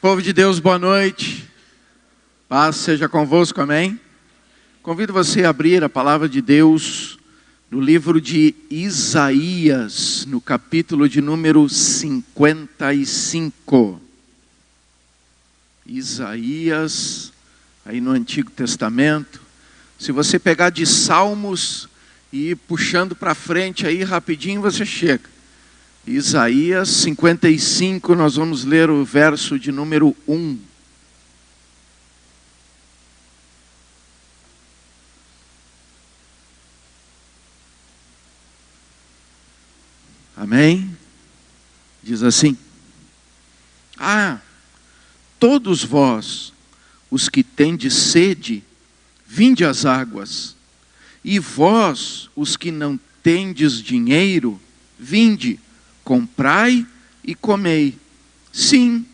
Povo de Deus, boa noite. Paz seja convosco, amém? Convido você a abrir a palavra de Deus no livro de Isaías, no capítulo de número 55. Isaías, aí no Antigo Testamento. Se você pegar de Salmos e ir puxando para frente aí rapidinho, você chega. Isaías 55, nós vamos ler o verso de número 1. Amém? Diz assim: todos vós, os que tendes sede, vinde às águas, e vós, os que não tendes dinheiro, vinde, comprai e comei. Sim,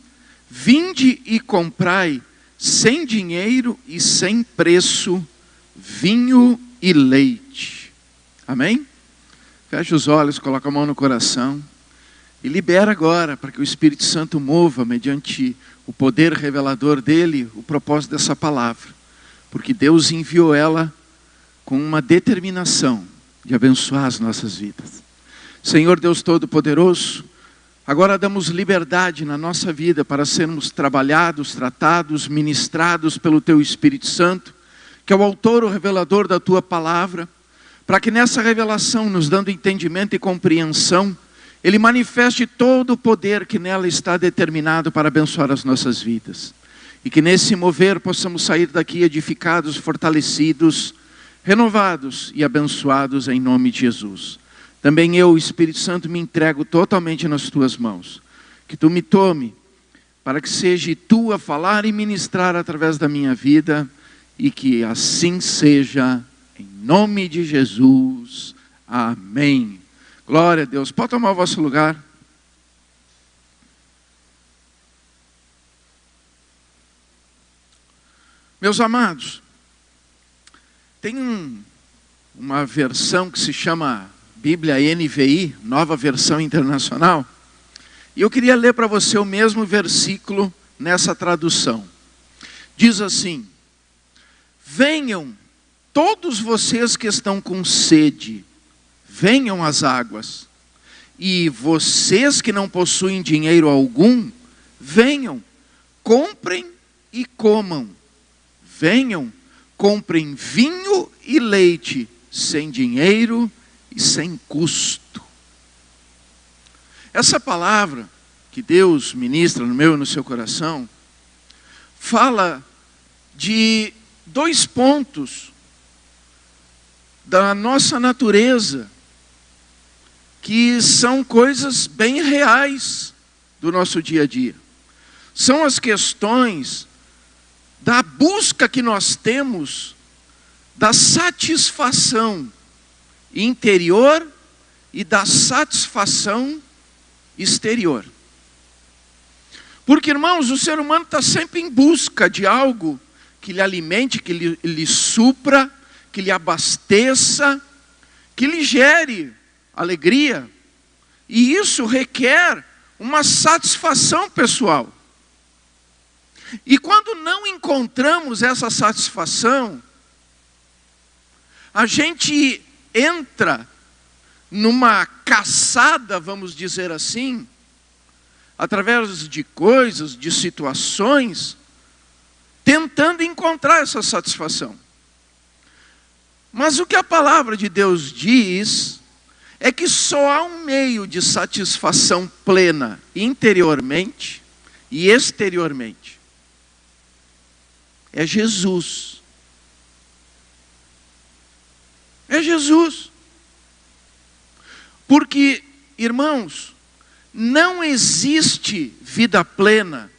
vinde e comprai, sem dinheiro e sem preço, vinho e leite. Amém? Feche os olhos, coloca a mão no coração e libera agora, para que o Espírito Santo mova, mediante o poder revelador dele, o propósito dessa palavra. Porque Deus enviou ela com uma determinação de abençoar as nossas vidas. Senhor Deus Todo-Poderoso, agora damos liberdade na nossa vida para sermos trabalhados, tratados, ministrados pelo Teu Espírito Santo, que é o autor, o revelador da Tua palavra, para que nessa revelação, nos dando entendimento e compreensão, Ele manifeste todo o poder que nela está determinado para abençoar as nossas vidas. E que nesse mover possamos sair daqui edificados, fortalecidos, renovados e abençoados em nome de Jesus. Também eu, Espírito Santo, me entrego totalmente nas Tuas mãos. Que Tu me tome, para que seja Tu a falar e ministrar através da minha vida, e que assim seja, em nome de Jesus. Amém. Glória a Deus. Pode tomar o vosso lugar. Meus amados, tem uma versão que se chama Bíblia NVI, Nova Versão Internacional, e eu queria ler para você o mesmo versículo nessa tradução. Diz assim: venham todos vocês que estão com sede, venham às águas, e vocês que não possuem dinheiro algum, venham, comprem e comam. Venham, comprem vinho e leite, sem dinheiro e sem custo. Essa palavra que Deus ministra no meu e no seu coração, fala de dois pontos da nossa natureza, que são coisas bem reais do nosso dia a dia. São as questões da busca que nós temos da satisfação interior e da satisfação exterior. Porque, irmãos, o ser humano está sempre em busca de algo que lhe alimente, que lhe supra, que lhe abasteça, que lhe gere alegria. E isso requer uma satisfação pessoal. E quando não encontramos essa satisfação, a gente entra numa caçada, vamos dizer assim, através de coisas, de situações, tentando encontrar essa satisfação. Mas o que a palavra de Deus diz é que só há um meio de satisfação plena interiormente e exteriormente. É Jesus. É Jesus. Porque, irmãos, não existe vida plena,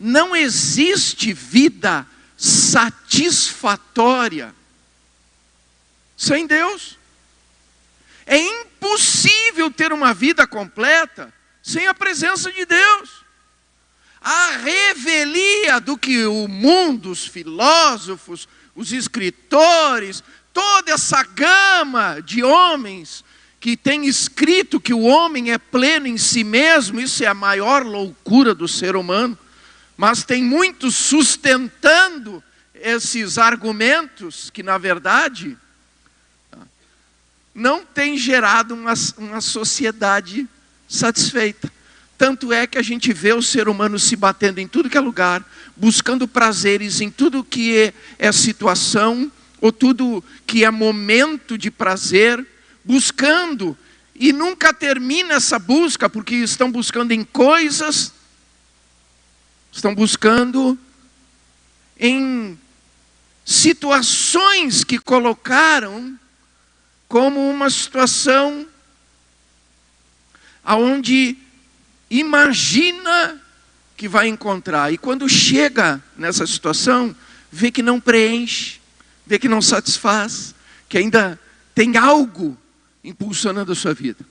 não existe vida satisfatória sem Deus. É impossível ter uma vida completa sem a presença de Deus. A revelia do que o mundo, os filósofos, os escritores, toda essa gama de homens que tem escrito que o homem é pleno em si mesmo, isso é a maior loucura do ser humano. Mas tem muitos sustentando esses argumentos que, na verdade, não tem gerado uma sociedade satisfeita. Tanto é que a gente vê o ser humano se batendo em tudo que é lugar, buscando prazeres em tudo que é situação, ou tudo que é momento de prazer, buscando, e nunca termina essa busca, porque estão buscando em coisas, estão buscando em situações que colocaram como uma situação aonde imagina que vai encontrar. E quando chega nessa situação, vê que não preenche, vê que não satisfaz, que ainda tem algo impulsionando a sua vida.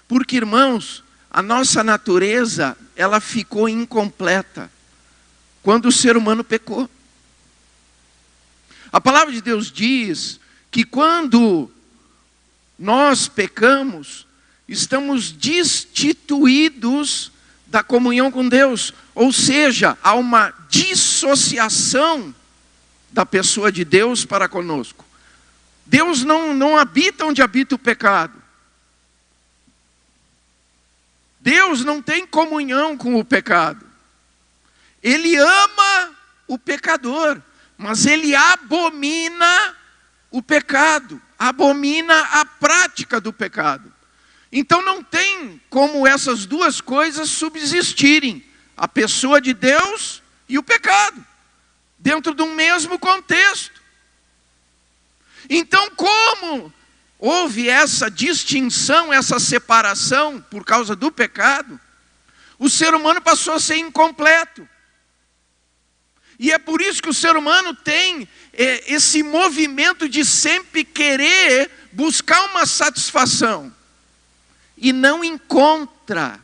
Porque, irmãos, a nossa natureza, ela ficou incompleta quando o ser humano pecou. A palavra de Deus diz que quando nós pecamos, estamos destituídos da comunhão com Deus. Ou seja, há uma dissociação da pessoa de Deus para conosco. Deus não habita onde habita o pecado. Deus não tem comunhão com o pecado. Ele ama o pecador, mas ele abomina o pecado, abomina a prática do pecado. Então não tem como essas duas coisas subsistirem, a pessoa de Deus e o pecado, dentro de um mesmo contexto. Então, como houve essa distinção, essa separação por causa do pecado, o ser humano passou a ser incompleto. E é por isso que o ser humano tem esse movimento de sempre querer buscar uma satisfação. E não encontra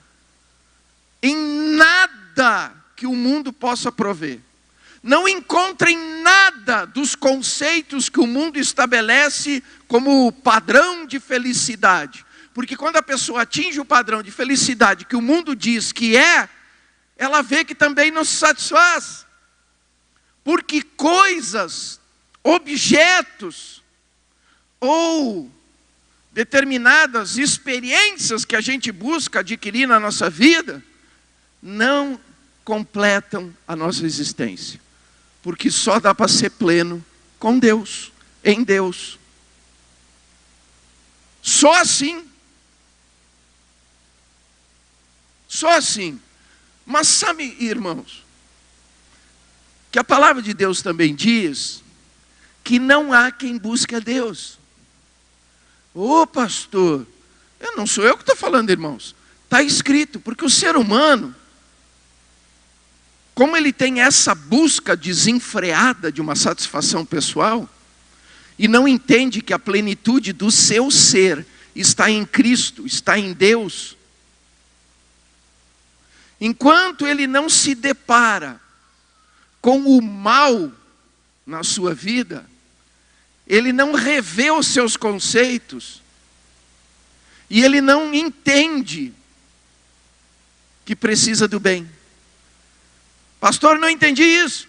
em nada que o mundo possa prover. Não encontra em nada dos conceitos que o mundo estabelece como padrão de felicidade. Porque quando a pessoa atinge o padrão de felicidade que o mundo diz que é, ela vê que também não se satisfaz. Porque coisas, objetos, ou determinadas experiências que a gente busca adquirir na nossa vida, não completam a nossa existência. Porque só dá para ser pleno com Deus, em Deus. Só assim. Só assim. Mas sabe, irmãos, que a palavra de Deus também diz que não há quem busque a Deus. Ô pastor, não sou eu que estou falando, irmãos. Está escrito, porque o ser humano, como ele tem essa busca desenfreada de uma satisfação pessoal, e não entende que a plenitude do seu ser está em Cristo, está em Deus, enquanto ele não se depara com o mal na sua vida, ele não revê os seus conceitos, e ele não entende que precisa do bem. Pastor, não entendi isso.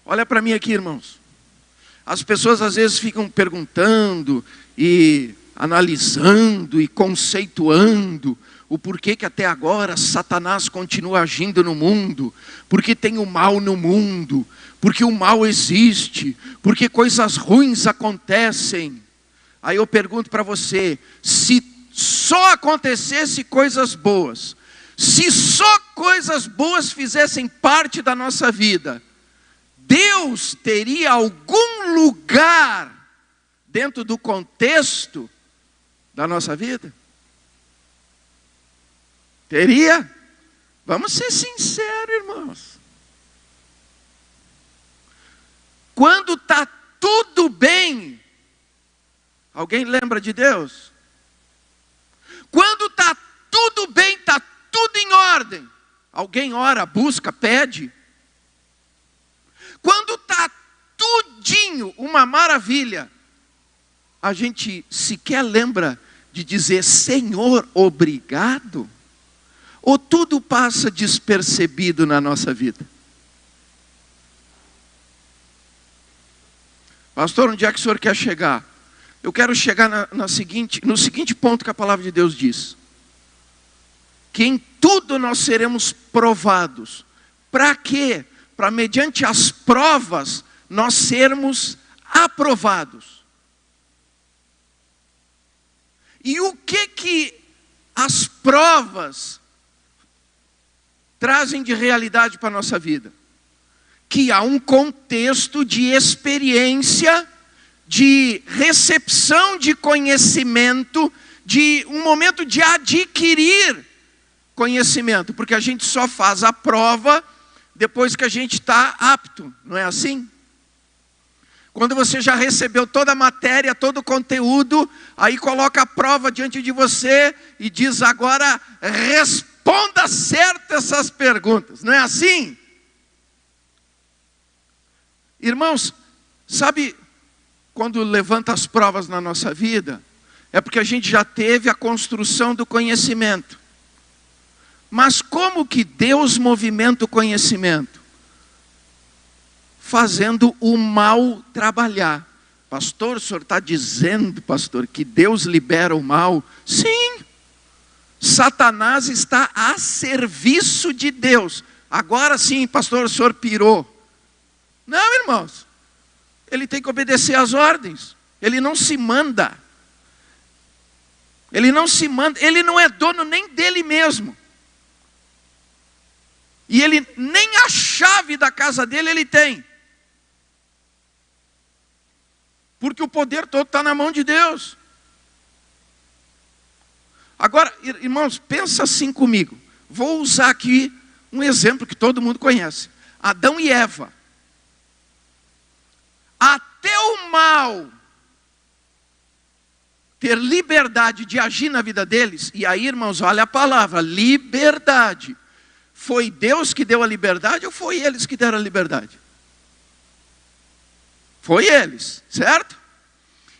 Olha para mim aqui, irmãos. As pessoas às vezes ficam perguntando e analisando e conceituando o porquê que até agora Satanás continua agindo no mundo, porque tem o mal no mundo, porque o mal existe, porque coisas ruins acontecem. Aí eu pergunto para você, se só acontecesse coisas boas, se só coisas boas fizessem parte da nossa vida, Deus teria algum lugar dentro do contexto da nossa vida? Teria? Vamos ser sinceros, irmãos. Quando está tudo bem, alguém lembra de Deus? Quando está tudo bem, está tudo em ordem, alguém ora, busca, pede? Quando está tudinho uma maravilha, a gente sequer lembra de dizer: Senhor, obrigado? Ou tudo passa despercebido na nossa vida? Pastor, onde é que o senhor quer chegar? Eu quero chegar no seguinte ponto que a palavra de Deus diz. Que em tudo nós seremos provados. Para quê? Para mediante as provas nós sermos aprovados. E o que as provas trazem de realidade para a nossa vida? Que há um contexto de experiência, de recepção de conhecimento, de um momento de adquirir conhecimento, porque a gente só faz a prova depois que a gente está apto, não é assim? Quando você já recebeu toda a matéria, todo o conteúdo, aí coloca a prova diante de você e diz agora, responda certo essas perguntas, não é assim? Irmãos, sabe quando levanta as provas na nossa vida? É porque a gente já teve a construção do conhecimento. Mas como que Deus movimenta o conhecimento? Fazendo o mal trabalhar. Pastor, o senhor está dizendo, pastor, que Deus libera o mal? Sim. Satanás está a serviço de Deus. Agora sim, pastor, o senhor pirou. Não, irmãos. Ele tem que obedecer às ordens. Ele não se manda. Ele não se manda. Ele não é dono nem dele mesmo. E ele nem a chave da casa dele ele tem. Porque o poder todo está na mão de Deus. Agora, irmãos, pensa assim comigo. Vou usar aqui um exemplo que todo mundo conhece. Adão e Eva. Até o mal ter liberdade de agir na vida deles. E aí, irmãos, olha a palavra, liberdade. Foi Deus que deu a liberdade ou foi eles que deram a liberdade? Foi eles, certo?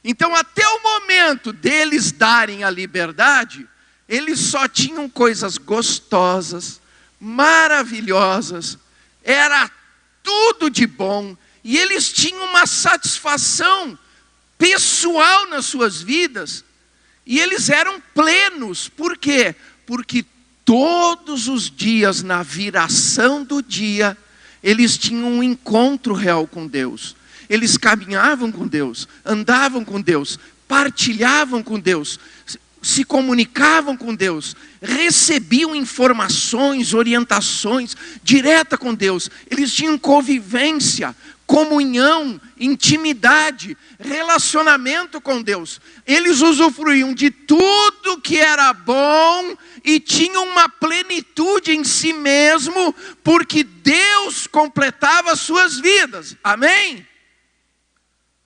Então, até o momento deles darem a liberdade, eles só tinham coisas gostosas, maravilhosas, era tudo de bom, e eles tinham uma satisfação pessoal nas suas vidas, e eles eram plenos. Por quê? Porque todos os dias, na viração do dia, eles tinham um encontro real com Deus. Eles caminhavam com Deus, andavam com Deus, partilhavam com Deus, se comunicavam com Deus, recebiam informações, orientações direta com Deus. Eles tinham convivência, comunhão, intimidade, relacionamento com Deus. Eles usufruíam de tudo que era bom e tinham uma plenitude em si mesmo, porque Deus completava as suas vidas. Amém?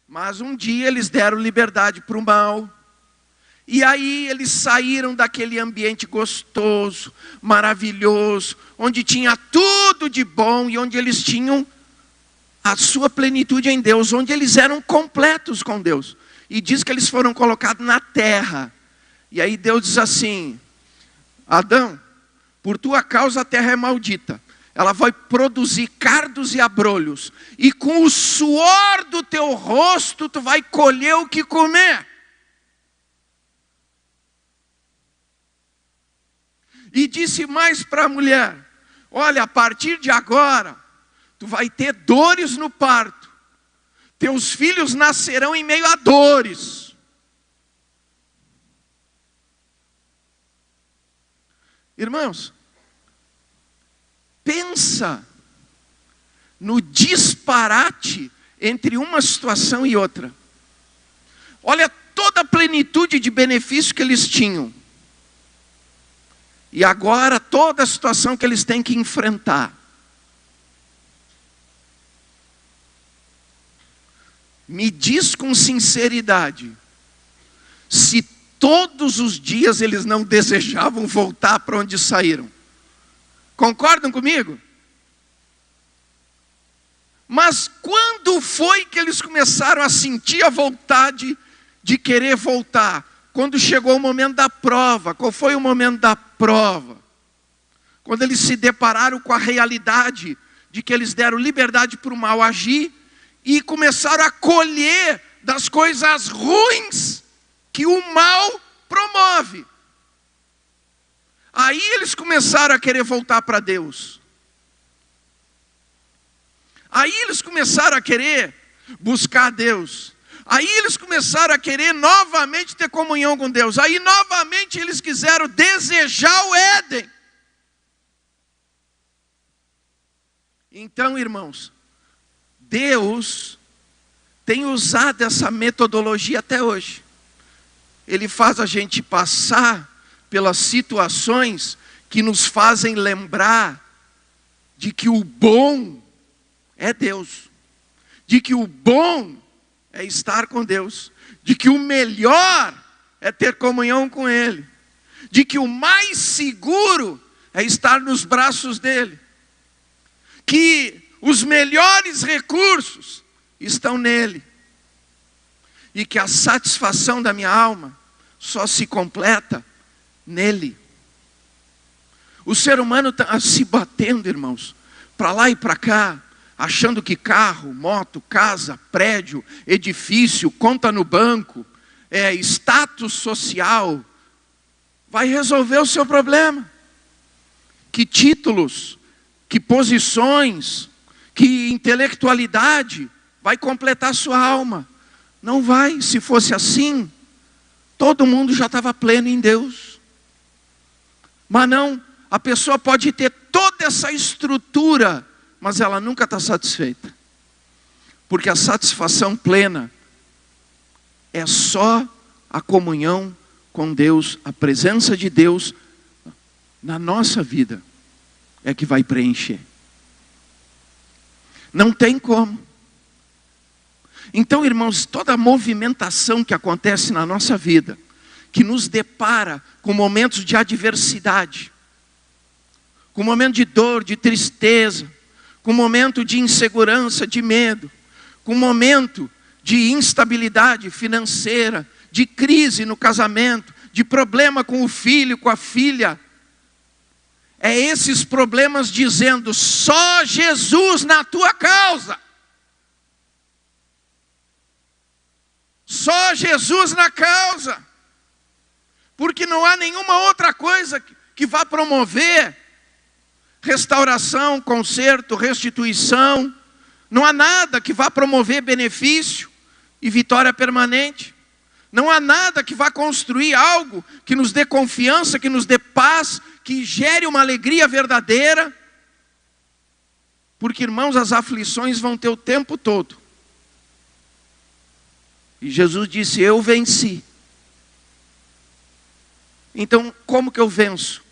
Mas um dia eles deram liberdade para o mal. E aí eles saíram daquele ambiente gostoso, maravilhoso, onde tinha tudo de bom e onde eles tinham a sua plenitude em Deus, onde eles eram completos com Deus. E diz que eles foram colocados na terra. E aí Deus diz assim: Adão, por tua causa a terra é maldita. Ela vai produzir cardos e abrolhos. E com o suor do teu rosto tu vai colher o que comer. E disse mais para a mulher: olha, a partir de agora, tu vai ter dores no parto. Teus filhos nascerão em meio a dores. Irmãos, pensa no disparate entre uma situação e outra. Olha toda a plenitude de benefício que eles tinham. E agora toda a situação que eles têm que enfrentar. Me diz com sinceridade, se todos os dias eles não desejavam voltar para onde saíram. Concordam comigo? Mas quando foi que eles começaram a sentir a vontade de querer voltar? Quando chegou o momento da prova. Qual foi o momento da prova? quando eles se depararam com a realidade de que eles deram liberdade para o mal agir e começaram a colher das coisas ruins que o mal promove. Aí eles começaram a querer voltar para Deus. Aí eles começaram a querer buscar Deus. Aí eles começaram a querer novamente ter comunhão com Deus. Aí novamente eles quiseram desejar o Éden. Então, irmãos, Deus tem usado essa metodologia até hoje. Ele faz a gente passar pelas situações que nos fazem lembrar de que o bom é Deus, de que o bom é estar com Deus, de que o melhor é ter comunhão com Ele, de que o mais seguro é estar nos braços dEle, que os melhores recursos estão nele, e que a satisfação da minha alma só se completa nele. O ser humano está se batendo, irmãos, para lá e para cá, achando que carro, moto, casa, prédio, edifício, conta no banco, status social, vai resolver o seu problema. Que títulos, que posições, que intelectualidade vai completar sua alma. Não vai. Se fosse assim, todo mundo já estava pleno em Deus. Mas não, a pessoa pode ter toda essa estrutura, mas ela nunca está satisfeita. Porque a satisfação plena é só a comunhão com Deus, a presença de Deus na nossa vida é que vai preencher. Não tem como. Então, irmãos, toda a movimentação que acontece na nossa vida, que nos depara com momentos de adversidade, com momento de dor, de tristeza, com momento de insegurança, de medo, com momento de instabilidade financeira, de crise no casamento, de problema com o filho, com a filha. É esses problemas dizendo, só Jesus na tua causa. Só Jesus na causa. Porque não há nenhuma outra coisa que vá promover restauração, conserto, restituição. Não há nada que vá promover benefício e vitória permanente. Não há nada que vá construir algo que nos dê confiança, que nos dê paz, que gere uma alegria verdadeira. Porque, irmãos, as aflições vão ter o tempo todo. E Jesus disse, eu venci. Então, como que eu venço?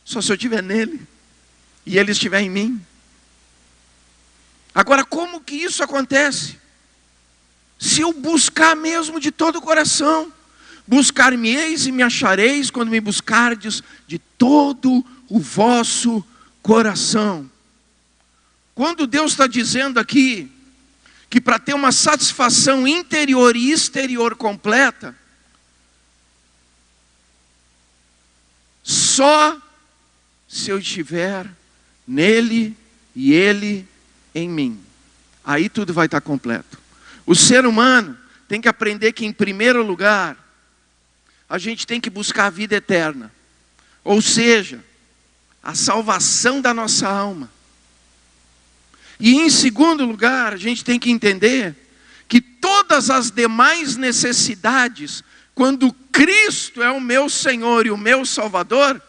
Só se eu estiver nele e ele estiver em mim. Agora, como que isso acontece? Se eu buscar mesmo de todo o coração. Buscar-me-eis e me achareis quando me buscardes de todo o vosso coração. Quando Deus está dizendo aqui que para ter uma satisfação interior e exterior completa, só se eu estiver nele e ele em mim. Aí tudo vai estar completo. O ser humano tem que aprender que, em primeiro lugar, a gente tem que buscar a vida eterna. Ou seja, a salvação da nossa alma. E em segundo lugar, a gente tem que entender que todas as demais necessidades, quando Cristo é o meu Senhor e o meu Salvador,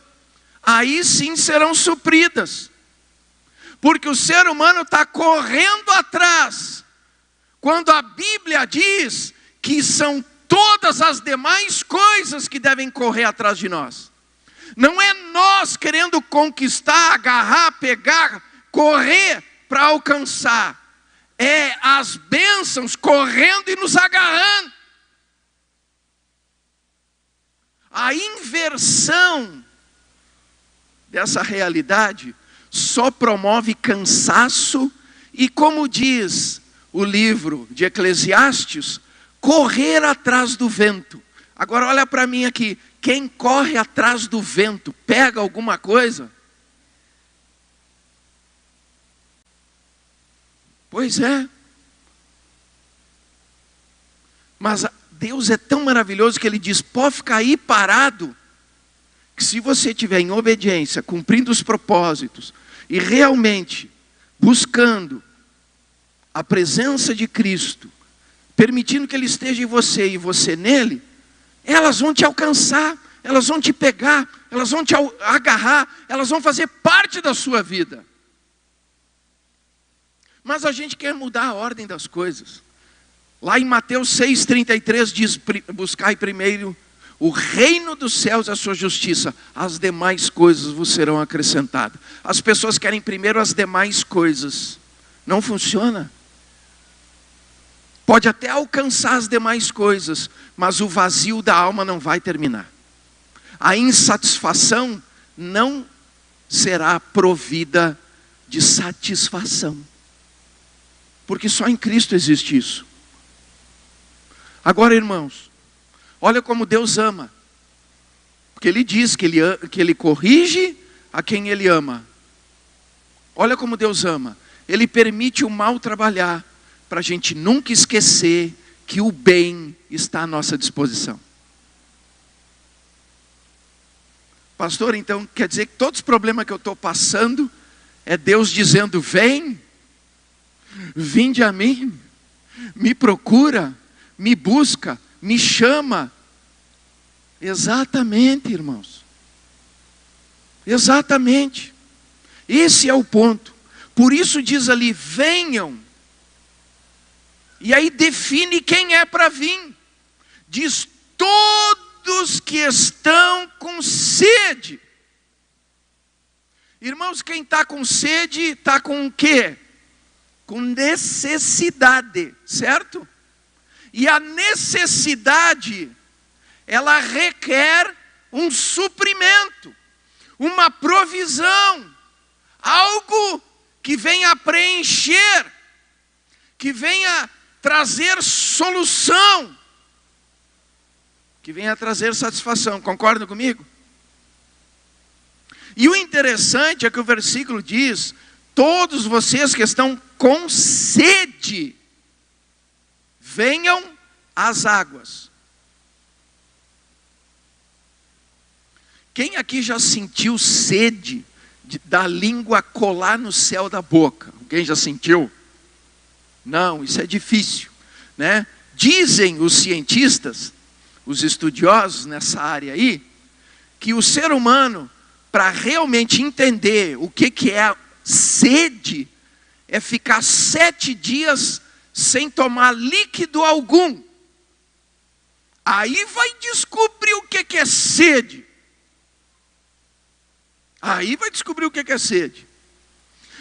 aí sim serão supridas. Porque o ser humano está correndo atrás. Quando a Bíblia diz que são todas as demais coisas que devem correr atrás de nós. Não é nós querendo conquistar, agarrar, pegar, correr para alcançar. É as bênçãos correndo e nos agarrando. A inversão dessa realidade só promove cansaço e, como diz o livro de Eclesiastes, correr atrás do vento. Agora olha para mim aqui, quem corre atrás do vento, pega alguma coisa? Pois é. Mas Deus é tão maravilhoso que Ele diz, pode ficar aí parado, que se você estiver em obediência, cumprindo os propósitos, e realmente buscando a presença de Cristo, permitindo que Ele esteja em você e você nele, elas vão te alcançar, elas vão te pegar, elas vão te agarrar, elas vão fazer parte da sua vida. Mas a gente quer mudar a ordem das coisas. Lá em Mateus 6,33 diz, buscai primeiro o reino dos céus e a sua justiça, as demais coisas vos serão acrescentadas. As pessoas querem primeiro as demais coisas. Não funciona. Pode até alcançar as demais coisas, mas o vazio da alma não vai terminar. A insatisfação não será provida de satisfação. Porque só em Cristo existe isso. Agora, irmãos, olha como Deus ama. Porque Ele diz que Ele corrige a quem Ele ama. Olha como Deus ama. Ele permite o mal trabalhar, para a gente nunca esquecer que o bem está à nossa disposição. Pastor, então quer dizer que todos os problemas que eu estou passando, é Deus dizendo, vinde a mim, me procura, me busca, me chama. Exatamente, irmãos. Exatamente. Esse é o ponto. Por isso diz ali, venham. E aí define quem é para vir. Diz, todos que estão com sede. Irmãos, quem está com sede, está com o quê? Com necessidade, certo? E a necessidade, ela requer um suprimento, uma provisão, algo que venha preencher, que venha trazer solução, que venha trazer satisfação. Concordam comigo? E o interessante é que o versículo diz, todos vocês que estão com sede, venham às águas. Quem aqui já sentiu sede da língua colar no céu da boca? Alguém já sentiu? Não, isso é difícil, né? Dizem os cientistas, os estudiosos nessa área aí, que o ser humano, para realmente entender o que é sede, é ficar 7 dias sem tomar líquido algum. Aí vai descobrir o que é sede. Aí vai descobrir o que é sede.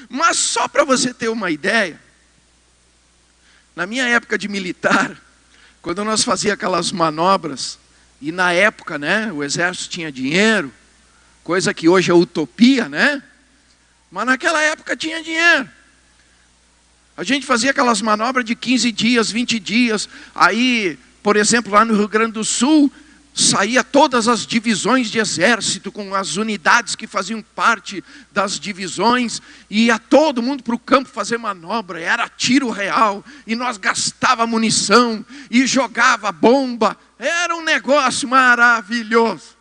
Mas só para você ter uma ideia, na minha época de militar, quando nós fazíamos aquelas manobras, e na época, né, o exército tinha dinheiro, coisa que hoje é utopia, né? Mas naquela época tinha dinheiro. A gente fazia aquelas manobras de 15 dias, 20 dias. Aí, por exemplo, lá no Rio Grande do Sul, saía todas as divisões de exército, com as unidades que faziam parte das divisões, e ia todo mundo para o campo fazer manobra, era tiro real, e nós gastava munição, e jogava bomba, era um negócio maravilhoso.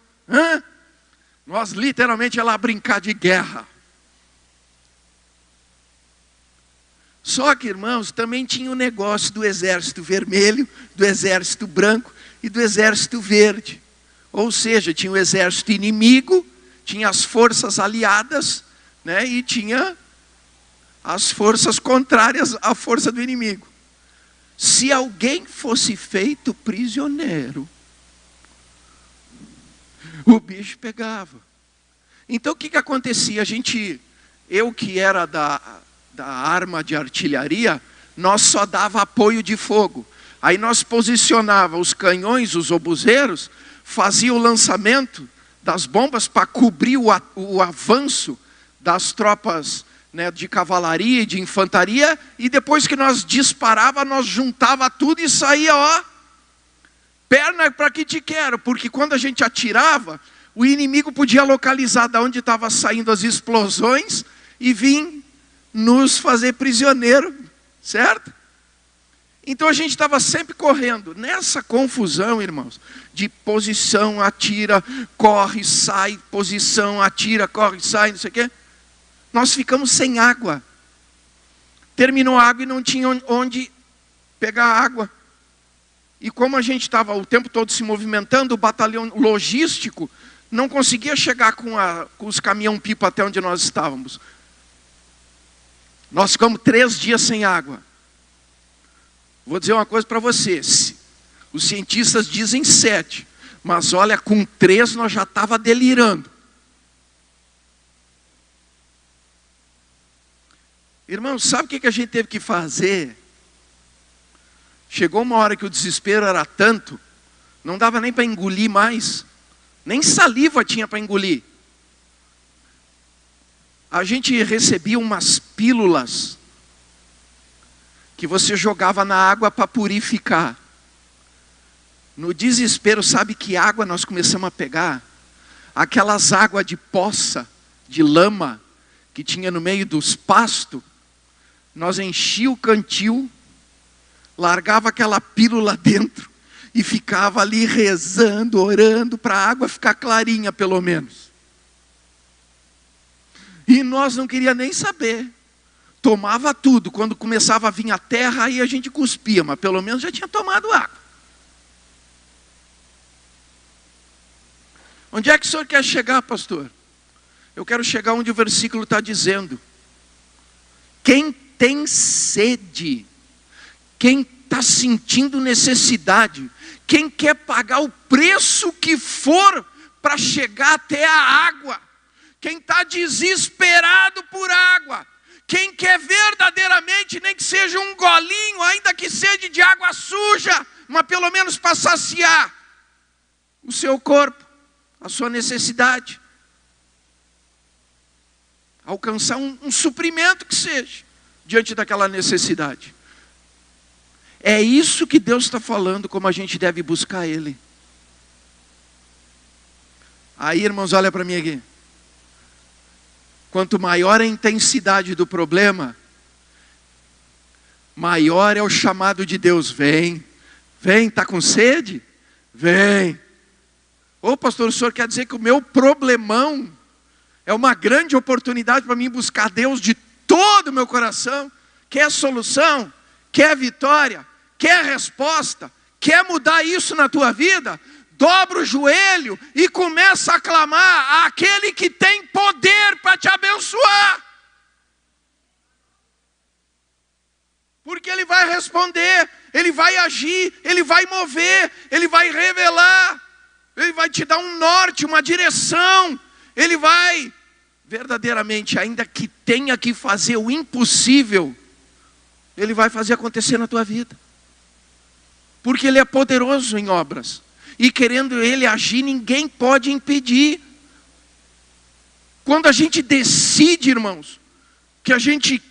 Nós literalmente ia lá brincar de guerra. Só que, irmãos, também tinha o negócio do exército vermelho, do exército branco e do exército verde. Ou seja, tinha o exército inimigo, tinha as forças aliadas, né, e tinha as forças contrárias à força do inimigo. Se alguém fosse feito prisioneiro, o bicho pegava. Então o que acontecia? Eu que era da arma de artilharia, nós só dava apoio de fogo. Aí nós posicionava os canhões, os obuseiros, fazia o lançamento das bombas para cobrir o avanço das tropas, né, de cavalaria e de infantaria, e depois que nós disparava, nós juntava tudo e saía, perna para que te quero, porque quando a gente atirava, o inimigo podia localizar de onde estavam saindo as explosões e vir nos fazer prisioneiro, certo? Então a gente estava sempre correndo. Nessa confusão, irmãos, de posição, atira, corre, sai, posição, atira, corre, sai, não sei o quê. Nós ficamos sem água. Terminou a água e não tinha onde pegar água. E como a gente estava o tempo todo se movimentando, o batalhão logístico não conseguia chegar com os caminhão-pipa até onde nós estávamos. Nós ficamos 3 dias sem água. Vou dizer uma coisa para vocês. Os cientistas dizem 7. Mas olha, com 3 nós já estávamos delirando. Irmãos, sabe o que a gente teve que fazer? Chegou uma hora que o desespero era tanto, não dava nem para engolir mais. Nem saliva tinha para engolir. A gente recebia umas pílulas que você jogava na água para purificar. No desespero, sabe que água nós começamos a pegar? Aquelas águas de poça, de lama, que tinha no meio dos pastos. Nós enchia o cantil, largava aquela pílula dentro e ficava ali rezando, orando para a água ficar clarinha pelo menos. E nós não queríamos nem saber. Tomava tudo. Quando começava a vir a terra, aí a gente cuspia, mas pelo menos já tinha tomado água. Onde é que o senhor quer chegar, pastor? Eu quero chegar onde o versículo está dizendo. Quem tem sede, quem está sentindo necessidade, quem quer pagar o preço que for para chegar até a água, quem está desesperado por água, quem quer verdadeiramente, nem que seja um golinho, ainda que sede de água suja, mas pelo menos para saciar o seu corpo, a sua necessidade, alcançar um suprimento que seja, diante daquela necessidade. É isso que Deus está falando, como a gente deve buscar Ele. Aí, irmãos, olha para mim aqui. Quanto maior a intensidade do problema, maior é o chamado de Deus. Vem, está com sede? Vem. Ô pastor, o senhor quer dizer que o meu problemão é uma grande oportunidade para mim buscar Deus de todo o meu coração? Quer solução? Quer vitória? Quer resposta? Quer mudar isso na tua vida? Dobra o joelho e começa a clamar àquele que tem poder para te abençoar. Porque Ele vai responder, Ele vai agir, Ele vai mover, Ele vai revelar, Ele vai te dar um norte, uma direção. Ele vai, verdadeiramente, ainda que tenha que fazer o impossível, Ele vai fazer acontecer na tua vida. Porque Ele é poderoso em obras. E querendo Ele agir, ninguém pode impedir. Quando a gente decide, irmãos, que a gente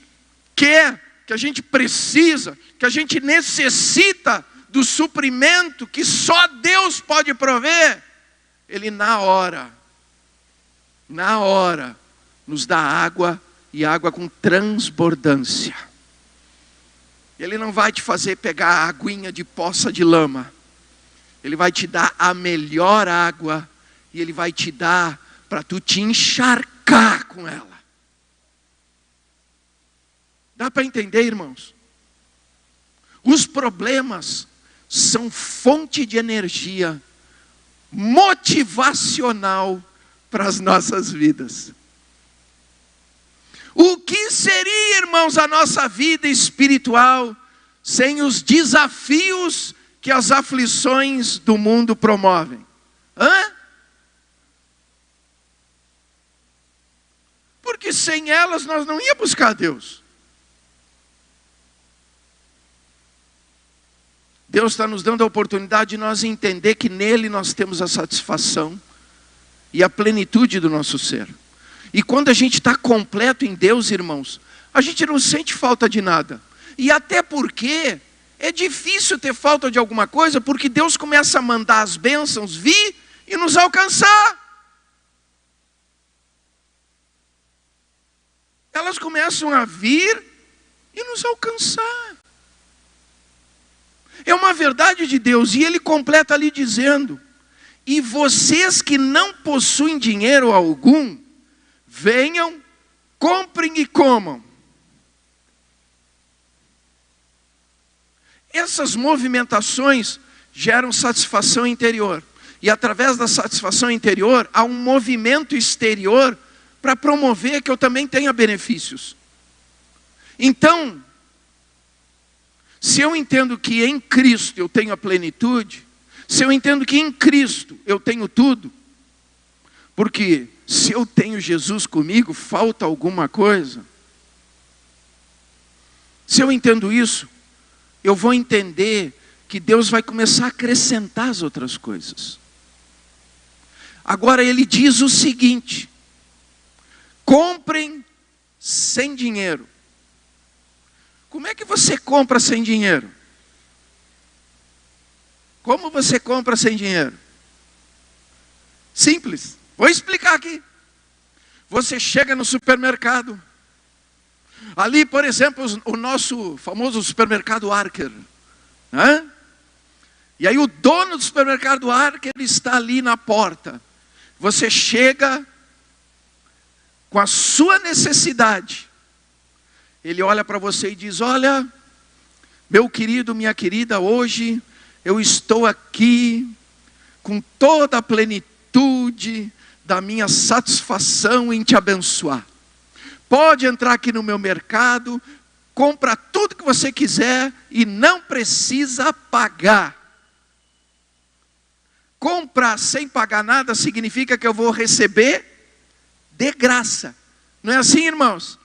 quer, que a gente precisa, que a gente necessita do suprimento que só Deus pode prover, Ele na hora, nos dá água, e água com transbordância. Ele não vai te fazer pegar a aguinha de poça de lama. Ele vai te dar a melhor água, e Ele vai te dar para tu te encharcar com ela. Dá para entender, irmãos? Os problemas são fonte de energia motivacional para as nossas vidas. O que seria, irmãos, a nossa vida espiritual sem os desafios que as aflições do mundo promovem? Porque sem elas nós não íamos buscar Deus. Deus está nos dando a oportunidade de nós entender que nele nós temos a satisfação e a plenitude do nosso ser. E quando a gente está completo em Deus, irmãos, a gente não sente falta de nada. E até porque é difícil ter falta de alguma coisa, porque Deus começa a mandar as bênçãos vir e nos alcançar. Elas começam a vir e nos alcançar. É uma verdade de Deus. E ele completa ali dizendo: e vocês que não possuem dinheiro algum, venham, comprem e comam. Essas movimentações geram satisfação interior. E através da satisfação interior, há um movimento exterior para promover que eu também tenha benefícios. Então, se eu entendo que em Cristo eu tenho a plenitude, se eu entendo que em Cristo eu tenho tudo, porque se eu tenho Jesus comigo, falta alguma coisa. Se eu entendo isso, eu vou entender que Deus vai começar a acrescentar as outras coisas. Agora ele diz o seguinte: comprem sem dinheiro. Como é que você compra sem dinheiro? Como você compra sem dinheiro? Simples. Vou explicar aqui. Você chega no supermercado. Ali, por exemplo, o nosso famoso supermercado Arker. Né? E aí o dono do supermercado Arker está ali na porta. Você chega com a sua necessidade. Ele olha para você e diz: olha, meu querido, minha querida, hoje eu estou aqui com toda a plenitude da minha satisfação em te abençoar. Pode entrar aqui no meu mercado, compra tudo que você quiser e não precisa pagar. Comprar sem pagar nada significa que eu vou receber de graça. Não é assim, irmãos?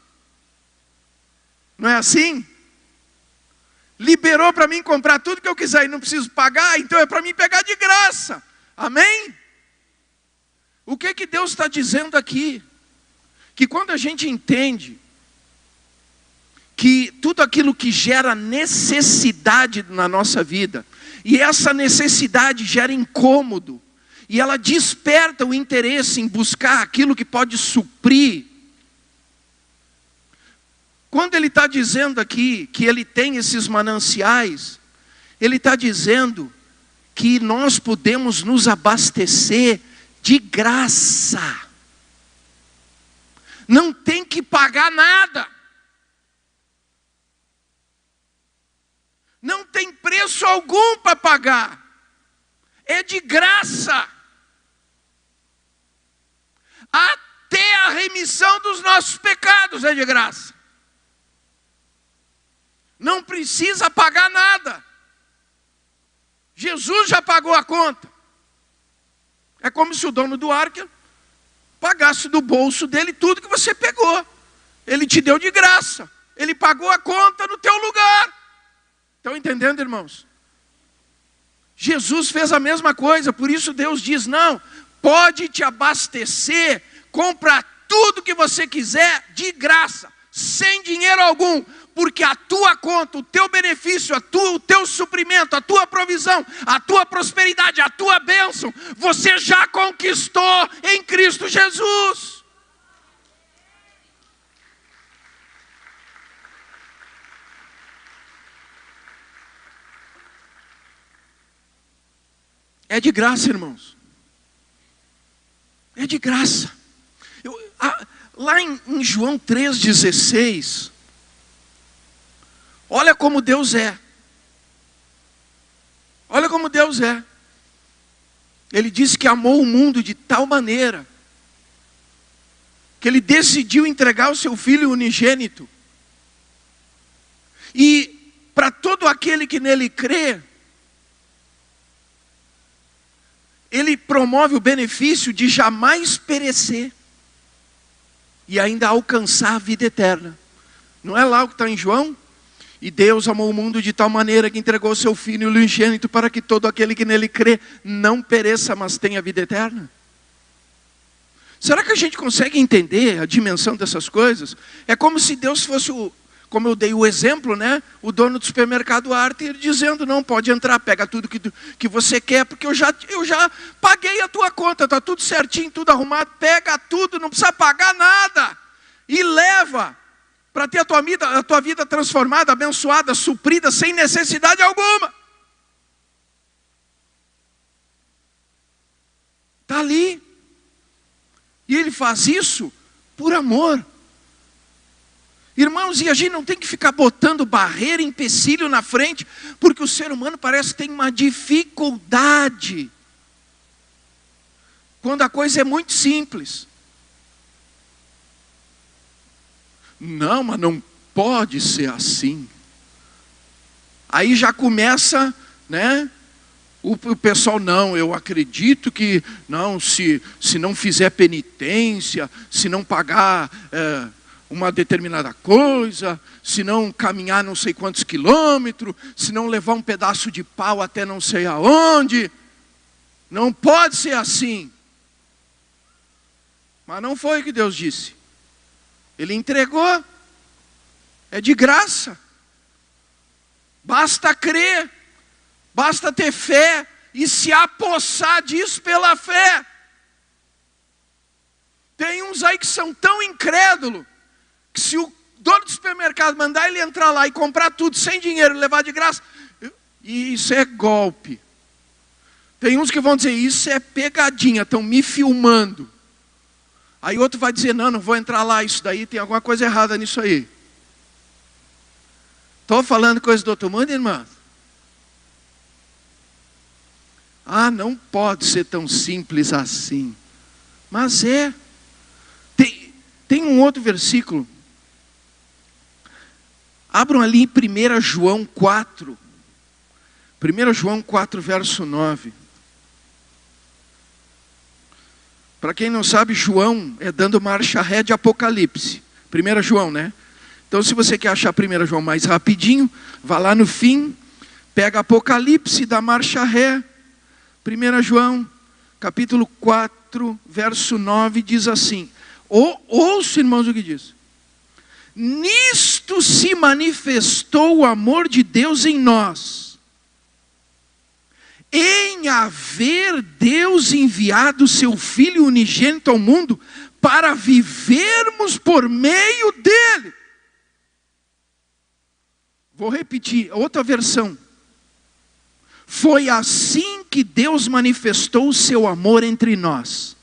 Não é assim? Liberou para mim comprar tudo que eu quiser e não preciso pagar, então é para mim pegar de graça. Amém? O que Deus está dizendo aqui? Que quando a gente entende que tudo aquilo que gera necessidade na nossa vida, e essa necessidade gera incômodo, e ela desperta o interesse em buscar aquilo que pode suprir. Quando ele está dizendo aqui que ele tem esses mananciais, ele está dizendo que nós podemos nos abastecer de graça. Não tem que pagar nada. Não tem preço algum para pagar. É de graça. Até a remissão dos nossos pecados é de graça. Não precisa pagar nada. Jesus já pagou a conta. É como se o dono do Arker pagasse do bolso dele tudo que você pegou. Ele te deu de graça. Ele pagou a conta no teu lugar. Estão entendendo, irmãos? Jesus fez a mesma coisa. Por isso Deus diz: não, pode te abastecer, compra tudo que você quiser de graça, sem dinheiro algum. Porque a tua conta, o teu benefício, o teu suprimento, a tua provisão, a tua prosperidade, a tua bênção, você já conquistou em Cristo Jesus. É de graça, irmãos. É de graça. Lá em João 3,16... olha como Deus é. Olha como Deus é. Ele disse que amou o mundo de tal maneira que ele decidiu entregar o seu Filho unigênito. E para todo aquele que nele crê, ele promove o benefício de jamais perecer e ainda alcançar a vida eterna. Não é lá o que está em João? E Deus amou o mundo de tal maneira que entregou o seu Filho unigênito para que todo aquele que nele crê não pereça, mas tenha vida eterna. Será que a gente consegue entender a dimensão dessas coisas? É como se Deus fosse como eu dei o exemplo, né? O dono do supermercado Arker dizendo: não, pode entrar, pega tudo que você quer, porque eu já paguei a tua conta, está tudo certinho, tudo arrumado, pega tudo, não precisa pagar nada. E leva. para ter a tua vida transformada, abençoada, suprida, sem necessidade alguma. Está ali. E Ele faz isso por amor. Irmãos, e a gente não tem que ficar botando barreira, empecilho na frente, porque o ser humano parece que tem uma dificuldade, quando a coisa é muito simples. Não, mas não pode ser assim. Aí já começa, né? O pessoal, não, eu acredito que, não, se não fizer penitência, se não pagar uma determinada coisa, se não caminhar não sei quantos quilômetros, se não levar um pedaço de pau até não sei aonde, não pode ser assim. Mas não foi o que Deus disse. Ele entregou, é de graça. Basta crer, basta ter fé e se apossar disso pela fé. Tem uns aí que são tão incrédulos, que se o dono do supermercado mandar ele entrar lá e comprar tudo sem dinheiro, levar de graça, isso é golpe. Tem uns que vão dizer, isso é pegadinha, estão me filmando. Aí outro vai dizer, não vou entrar lá, isso daí tem alguma coisa errada nisso aí. Estou falando coisa do outro mundo, irmão? Ah, não pode ser tão simples assim. Mas é. Tem um outro versículo. Abram ali em 1 João 4. 1 João 4, verso 9. Para quem não sabe, João é dando marcha ré de Apocalipse. 1 João, né? Então, se você quer achar 1 João mais rapidinho, vá lá no fim, pega Apocalipse, dá marcha ré. 1 João, capítulo 4, verso 9, diz assim. Ouça, irmãos, o que diz. Nisto se manifestou o amor de Deus em nós, em haver Deus enviado seu Filho unigênito ao mundo, para vivermos por meio dele. Vou repetir, outra versão. Foi assim que Deus manifestou o seu amor entre nós.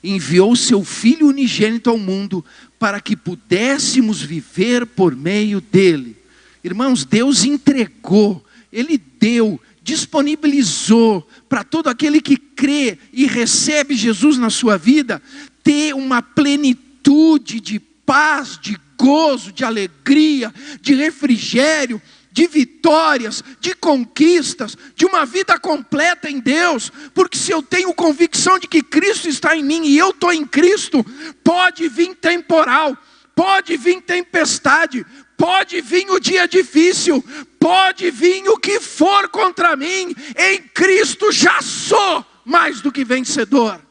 Enviou seu Filho unigênito ao mundo, para que pudéssemos viver por meio dele. Irmãos, Deus entregou, Ele deu, disponibilizou para todo aquele que crê e recebe Jesus na sua vida, ter uma plenitude de paz, de gozo, de alegria, de refrigério, de vitórias, de conquistas, de uma vida completa em Deus. Porque se eu tenho convicção de que Cristo está em mim e eu estou em Cristo, pode vir temporal, pode vir tempestade, pode vir o dia difícil, pode vir o que for contra mim, em Cristo já sou mais do que vencedor.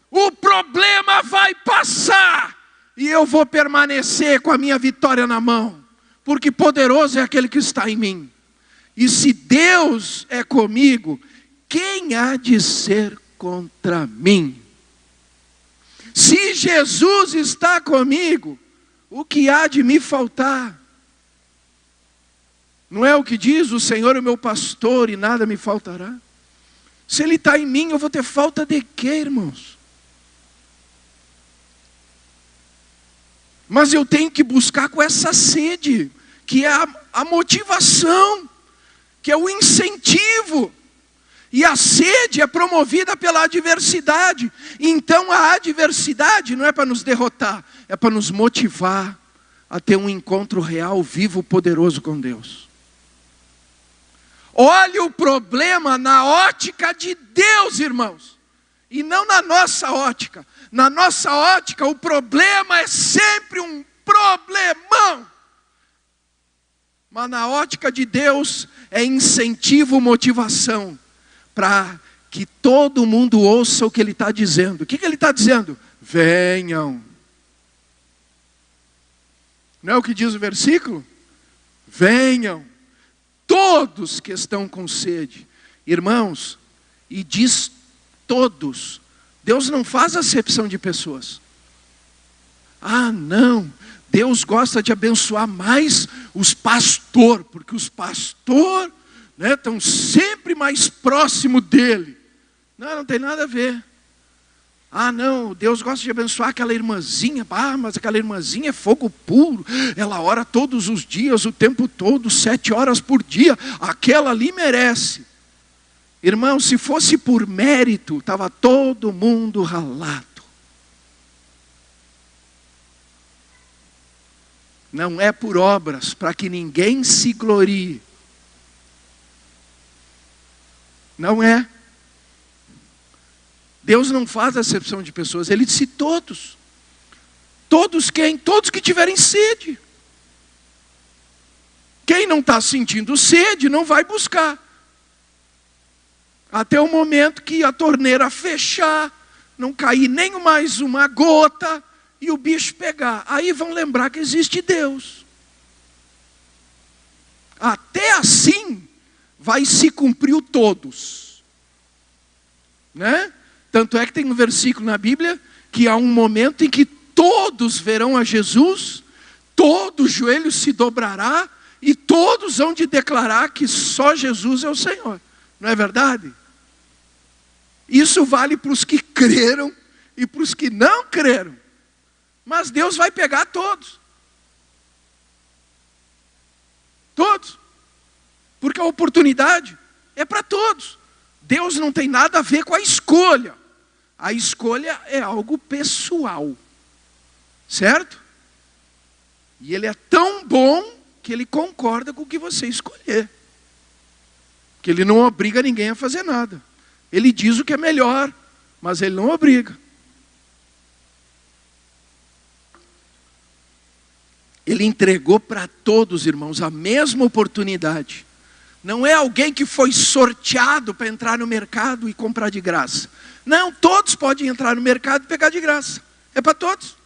O problema vai passar e eu vou permanecer com a minha vitória na mão, porque poderoso é aquele que está em mim. E se Deus é comigo, quem há de ser contra mim? Se Jesus está comigo, o que há de me faltar? Não é o que diz, o Senhor é o meu pastor e nada me faltará? Se Ele está em mim, eu vou ter falta de quê, irmãos? Mas eu tenho que buscar com essa sede, que é a motivação, que é o incentivo. E a sede é promovida pela adversidade. Então a adversidade não é para nos derrotar, é para nos motivar a ter um encontro real, vivo, poderoso com Deus. Olhe o problema na ótica de Deus, irmãos, e não na nossa ótica. Na nossa ótica, o problema é sempre um problemão. Mas na ótica de Deus, é incentivo, motivação, para que todo mundo ouça o que Ele está dizendo. O que Ele está dizendo? Venham. Não é o que diz o versículo? Venham, todos que estão com sede. Irmãos, e diz todos. Deus não faz acepção de pessoas. Ah, não, Deus gosta de abençoar mais os pastores, porque os pastores estão sempre mais próximo dele. Não, não tem nada a ver. Ah, não, Deus gosta de abençoar aquela irmãzinha. Ah, mas aquela irmãzinha é fogo puro. Ela ora todos os dias, o tempo todo, 7 horas por dia. Aquela ali merece. Irmão, se fosse por mérito, estava todo mundo ralado. Não é por obras, para que ninguém se glorie. Não é. Deus não faz acepção de pessoas, Ele disse todos. Todos quem? Todos que tiverem sede. Quem não está sentindo sede, não vai buscar. Até o momento que a torneira fechar, não cair nem mais uma gota, e o bicho pegar. Aí vão lembrar que existe Deus. Até assim, vai se cumprir o todos. Né? Tanto é que tem um versículo na Bíblia que há um momento em que todos verão a Jesus, todo joelho se dobrará e todos hão de declarar que só Jesus é o Senhor. Não é verdade? Isso vale para os que creram e para os que não creram. Mas Deus vai pegar todos. Todos. Porque a oportunidade é para todos. Deus não tem nada a ver com a escolha. A escolha é algo pessoal. Certo? E Ele é tão bom que Ele concorda com o que você escolher. Que Ele não obriga ninguém a fazer nada. Ele diz o que é melhor, mas Ele não obriga. Ele entregou para todos, irmãos, a mesma oportunidade. Não é alguém que foi sorteado para entrar no mercado e comprar de graça. Não, todos podem entrar no mercado e pegar de graça. É para todos.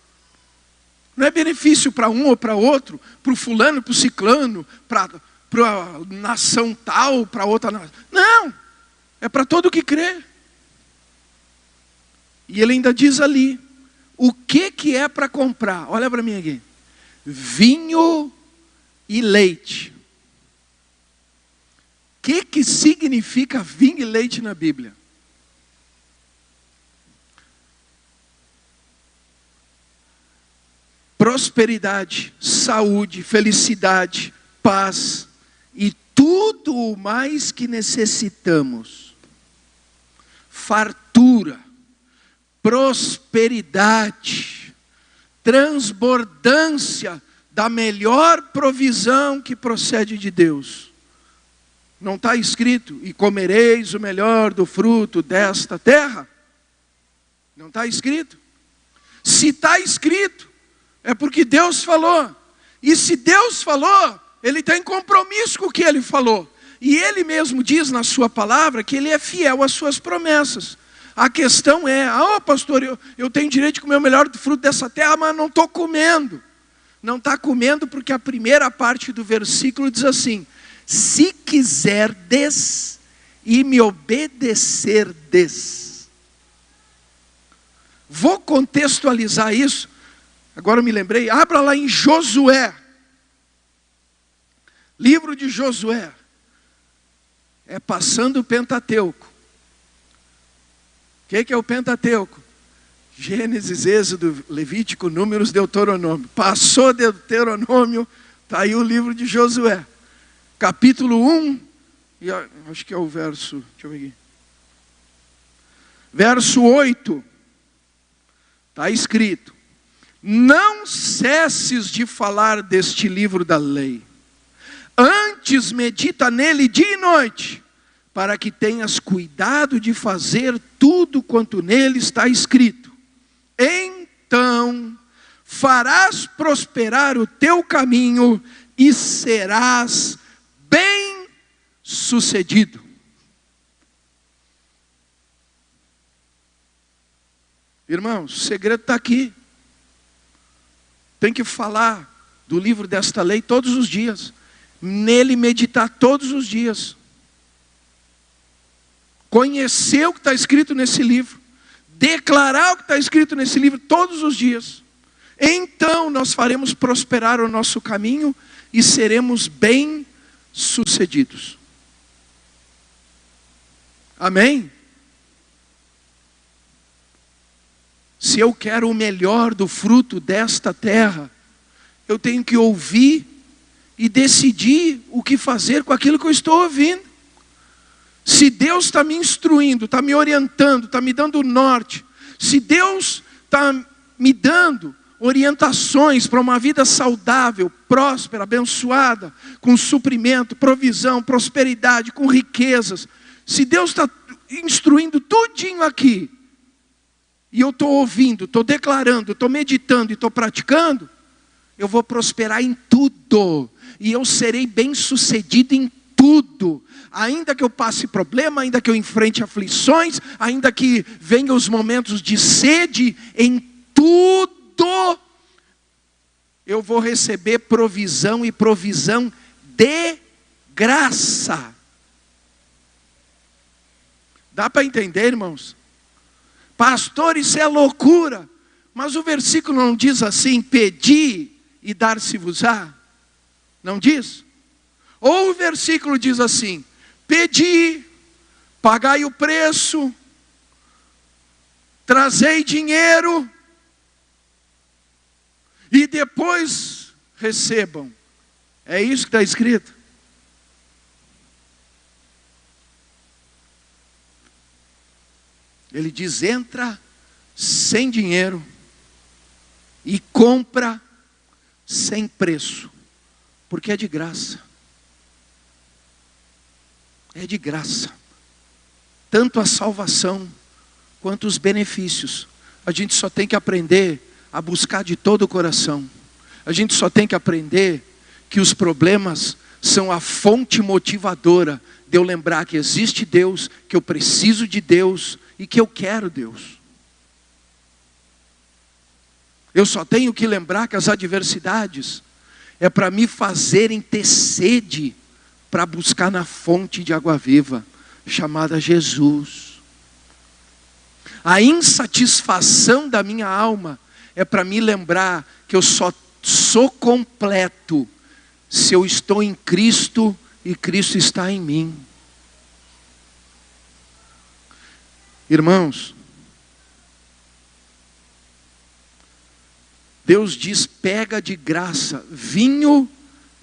Não é benefício para um ou para outro, para o fulano, para o ciclano, para a nação tal, para outra nação. Não, é para todo que crê. E ele ainda diz ali, o que é para comprar? Olha para mim aqui. Vinho e leite. O que significa vinho e leite na Bíblia? Prosperidade, saúde, felicidade, paz e tudo o mais que necessitamos. Fartura, prosperidade, transbordância da melhor provisão que procede de Deus. Não está escrito, e comereis o melhor do fruto desta terra? Não está escrito? Se está escrito, é porque Deus falou. E se Deus falou, Ele tem compromisso com o que Ele falou. E Ele mesmo diz na sua palavra que Ele é fiel às suas promessas. A questão é, pastor, eu tenho direito de comer o melhor do fruto dessa terra, mas não estou comendo. Não está comendo porque a primeira parte do versículo diz assim, se quiserdes e me obedecerdes. Vou contextualizar isso. Agora eu me lembrei, abra lá em Josué. Livro de Josué. É passando o Pentateuco. O que é o Pentateuco? Gênesis, Êxodo, Levítico, Números, Deuteronômio. Passou Deuteronômio, está aí o livro de Josué. Capítulo 1, e acho que é o verso, deixa eu ver aqui. Verso 8, está escrito. Não cesses de falar deste livro da lei. Antes medita nele dia e noite, para que tenhas cuidado de fazer tudo quanto nele está escrito. Então farás prosperar o teu caminho e serás bem sucedido. Irmãos, o segredo está aqui. Tem que falar do livro desta lei todos os dias. Nele meditar todos os dias. Conhecer o que está escrito nesse livro. Declarar o que está escrito nesse livro todos os dias. Então nós faremos prosperar o nosso caminho e seremos bem-sucedidos. Amém? Se eu quero o melhor do fruto desta terra, eu tenho que ouvir e decidir o que fazer com aquilo que eu estou ouvindo. Se Deus está me instruindo, está me orientando, está me dando o norte, se Deus está me dando orientações para uma vida saudável, próspera, abençoada, com suprimento, provisão, prosperidade, com riquezas, se Deus está instruindo tudinho aqui, e eu estou ouvindo, estou declarando, estou meditando e estou praticando, eu vou prosperar em tudo, e eu serei bem-sucedido em tudo, ainda que eu passe problema, ainda que eu enfrente aflições, ainda que venham os momentos de sede, em tudo, eu vou receber provisão e provisão de graça. Dá para entender, irmãos? Pastor, isso é loucura. Mas o versículo não diz assim: pedi e dar-se-vos-á? Não diz? Ou o versículo diz assim: pedi, pagai o preço, trazei dinheiro, e depois recebam. É isso que está escrito? Ele diz: entra sem dinheiro e compra sem preço, porque é de graça. É de graça. Tanto a salvação quanto os benefícios. A gente só tem que aprender a buscar de todo o coração. A gente só tem que aprender que os problemas são a fonte motivadora de eu lembrar que existe Deus, que eu preciso de Deus e que eu quero Deus. Eu só tenho que lembrar que as adversidades é para me fazerem ter sede para buscar na fonte de água viva, chamada Jesus. A insatisfação da minha alma é para me lembrar que eu só sou completo se eu estou em Cristo e Cristo está em mim. Irmãos, Deus diz: pega de graça vinho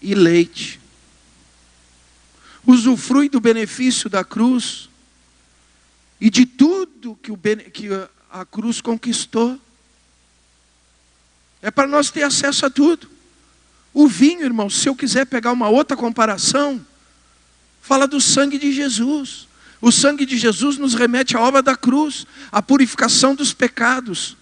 e leite. Usufrui do benefício da cruz e de tudo que a cruz conquistou. É para nós ter acesso a tudo. O vinho, irmão, se eu quiser pegar uma outra comparação, fala do sangue de Jesus. O sangue de Jesus nos remete à obra da cruz, à purificação dos pecados.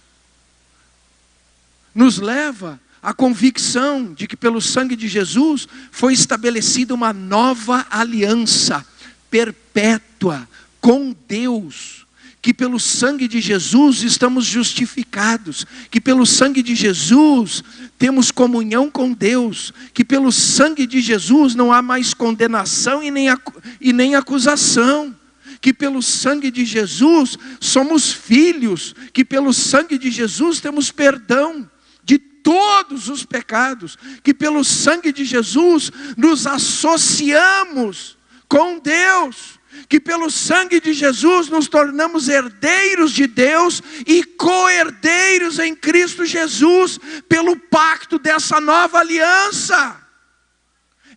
Nos leva à convicção de que pelo sangue de Jesus foi estabelecida uma nova aliança perpétua com Deus. Que pelo sangue de Jesus estamos justificados, que pelo sangue de Jesus temos comunhão com Deus, que pelo sangue de Jesus não há mais condenação e nem acusação, que pelo sangue de Jesus somos filhos, que pelo sangue de Jesus temos perdão de todos os pecados, que pelo sangue de Jesus nos associamos com Deus, que pelo sangue de Jesus nos tornamos herdeiros de Deus e co-herdeiros em Cristo Jesus, pelo pacto dessa nova aliança.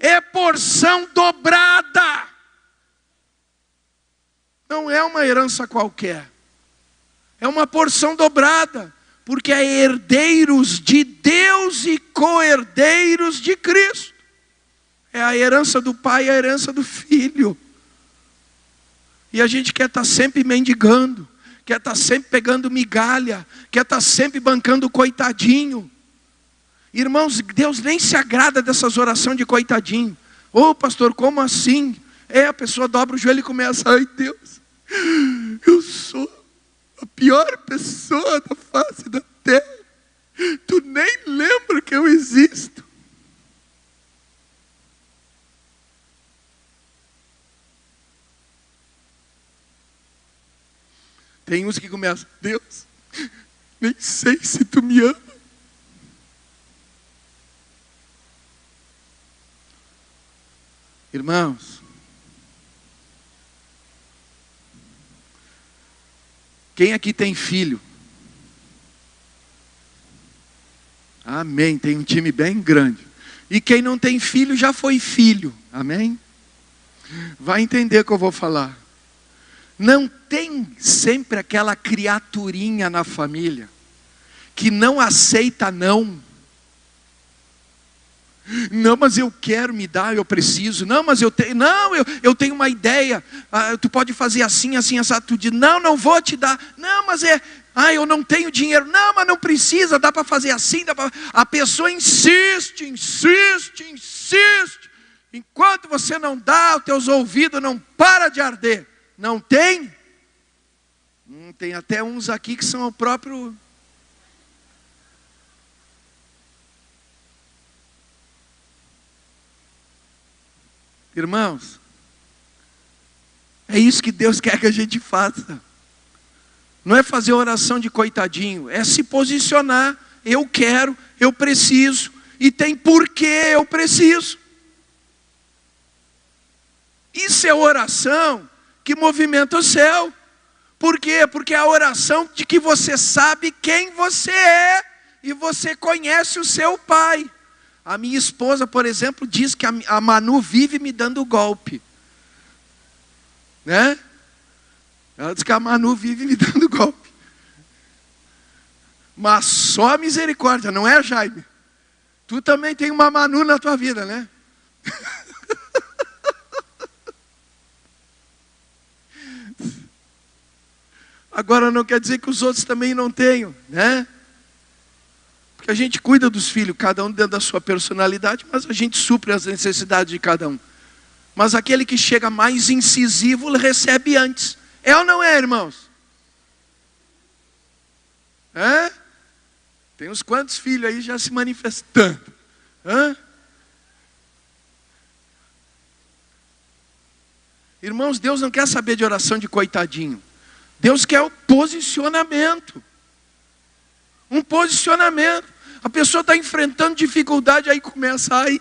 É porção dobrada. Não é uma herança qualquer. É uma porção dobrada, porque é herdeiros de Deus e co-herdeiros de Cristo. É a herança do Pai e a herança do Filho. E a gente quer estar sempre mendigando, quer estar sempre pegando migalha, quer estar sempre bancando o coitadinho. Irmãos, Deus nem se agrada dessas orações de coitadinho. Ô pastor, como assim? A pessoa dobra o joelho e começa: ai Deus, eu sou a pior pessoa da face da terra. Tu nem lembra que eu existo. Tem uns que começam: Deus, nem sei se tu me ama. Irmãos, quem aqui tem filho? Amém, tem um time bem grande. E quem não tem filho já foi filho, amém? Vai entender o que eu vou falar. Não tem sempre aquela criaturinha na família que não aceita não. Não, mas eu quero me dar, eu preciso. Não, mas eu tenho, não, eu tenho uma ideia. Tu pode fazer assim, assim, assim. Tu diz, não vou te dar. Não, mas eu não tenho dinheiro. Não, mas não precisa, dá para fazer assim. A pessoa insiste. Enquanto você não dá, os teus ouvidos não param de arder. Não tem? Tem até uns aqui que são o próprio... Irmãos, é isso que Deus quer que a gente faça. Não é fazer oração de coitadinho, é se posicionar. Eu quero, eu preciso, e tem porquê eu preciso. Isso é oração que movimenta o céu. Por quê? Porque é a oração de que você sabe quem você é e você conhece o seu pai. A minha esposa, por exemplo, diz que a Manu vive me dando golpe. Né? Ela diz que a Manu vive me dando golpe. Mas só misericórdia, não é, Jaime? Tu também tem uma Manu na tua vida, né? Agora não quer dizer que os outros também não tenham, né? Porque a gente cuida dos filhos, cada um dentro da sua personalidade, mas a gente supre as necessidades de cada um. Mas aquele que chega mais incisivo, recebe antes. É ou não é, irmãos? É? Tem uns quantos filhos aí já se manifestando. Hã? Irmãos, Deus não quer saber de oração de coitadinho. Deus quer o posicionamento. Um posicionamento. A pessoa está enfrentando dificuldade, aí começa, ai,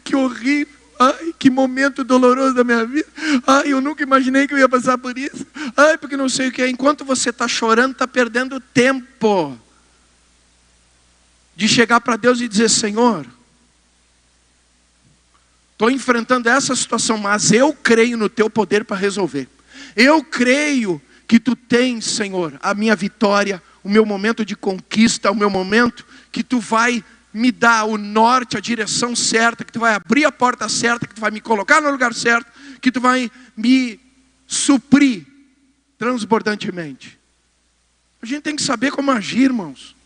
que horrível, ai, que momento doloroso da minha vida, ai, eu nunca imaginei que eu ia passar por isso, ai, porque não sei o que é. Enquanto você está chorando, está perdendo tempo de chegar para Deus e dizer, Senhor, estou enfrentando essa situação, mas eu creio no teu poder para resolver. Eu creio que tu tens, Senhor, a minha vitória, o meu momento de conquista, o meu momento que tu vai me dar o norte, a direção certa, que tu vai abrir a porta certa, que tu vai me colocar no lugar certo, que tu vai me suprir transbordantemente. A gente tem que saber como agir, irmãos.